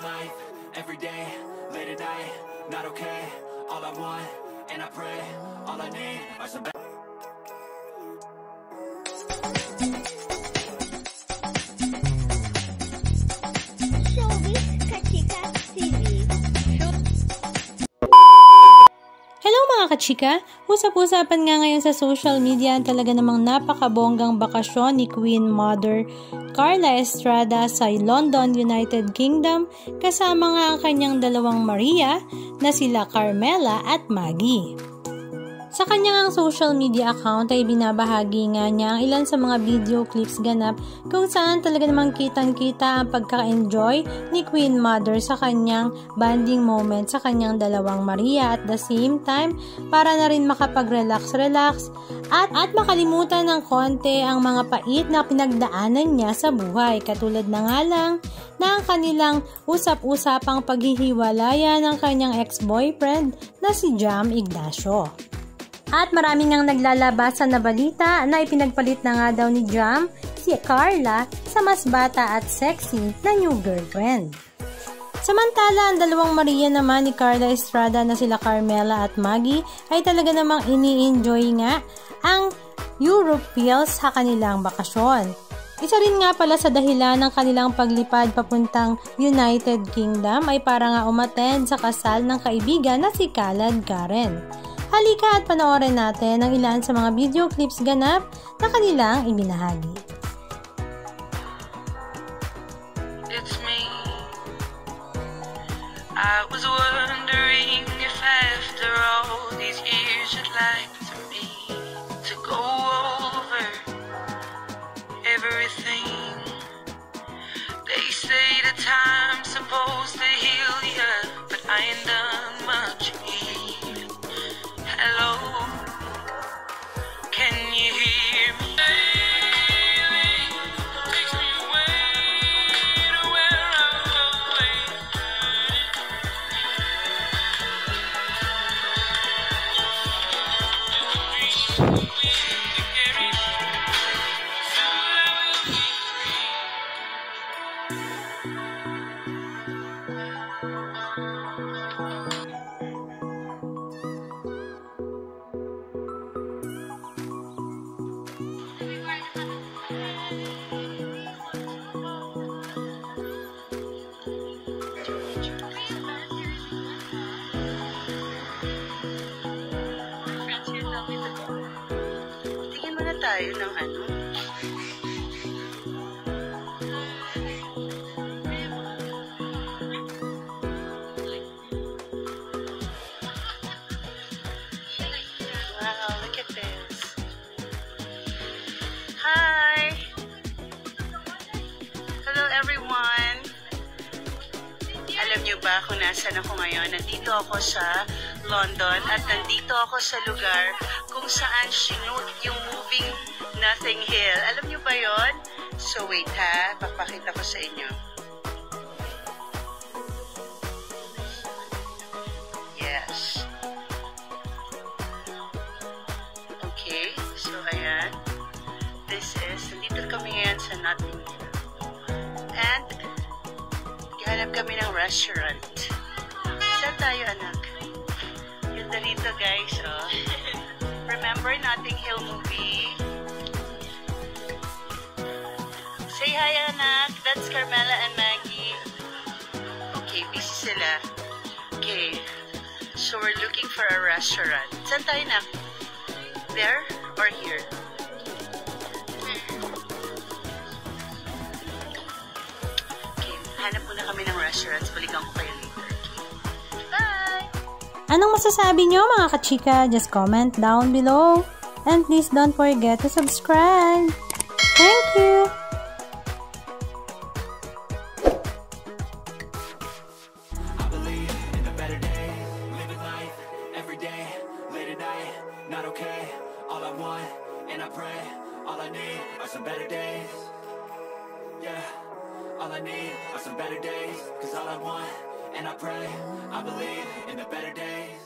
life, every day, late at night, not okay. All I want, and I pray, all I need are some better. Hello mga kachika! Usap-usapan nga ngayon sa social media ang talaga namang napakabonggang bakasyon ni Queen Mother Carla Estrada sa London, United Kingdom kasama nga ang kanyang dalawang Maria na sila Carmela at Maggie. Sa kanyang social media account ay binabahagi nga niya ang ilan sa mga video clips ganap kung saan talaga namang kitang-kita ang pagka-enjoy ni Queen Mother sa kanyang bonding moment sa kanyang dalawang Maria at the same time para na rin makapag-relax at makalimutan ng konti ang mga pait na pinagdaanan niya sa buhay katulad na nga lang na ang kanilang usap-usapang paghihiwalayan ng kanyang ex-boyfriend na si Jam Ignacio. At maraming ngang naglalabasan na balita na ipinagpalit na nga daw ni Jam si Carla sa mas bata at sexy na new girlfriend. Samantala, ang dalawang Maria naman ni Carla Estrada na sila Carmela at Maggie ay talaga namang ini-enjoy nga ang Europe feels sa kanilang bakasyon. Isa rin nga pala sa dahilan ng kanilang paglipad papuntang United Kingdom ay para nga umattend sa kasal ng kaibigan na si Khaled Karen. Halika at panoorin natin ang ilan sa mga video clips ganap na kanilang ibinahagi. It's me. I was wondering if after all these years you'd like for me to go over everything. They say the time's supposed to heal ya, but I ain't done much healing. Hello, can you hear me? Takes me away to where I'm going. Tingin muna tayo ng ano. Wow, look at this. Hi! Hello everyone! Alam niyo ba kung nasan ako ngayon? Nandito ako sa London at nandito ako sa lugar kung saan shoot yung moving Nothing Hill. Alam niyo ba yon? So wait ha, papakita ko sa inyo. Yes. Okay, so ayan. This is, nandito kami ngayon sa Nothing Hill. And, hanap kami ng restaurant. Saan tayo, anak? Ganda rito, guys, oh. Remember Nothing Hill movie? Say hi, anak. That's Carmela and Maggie. Okay, busy sila. Okay, so we're looking for a restaurant. Saan tayo, anak? There or here? Hanap muna kami ng restaurants. Balikan ko kayo later. Bye! Anong masasabi nyo mga kachika? Just comment down below. And please don't forget to subscribe. Thank you! I believe in a better day, living life every day, late at night, not okay. All I want, and I pray, all I need are some better days. Yeah. All I need are some better days, 'cause all I want, and I pray, I believe in the better days.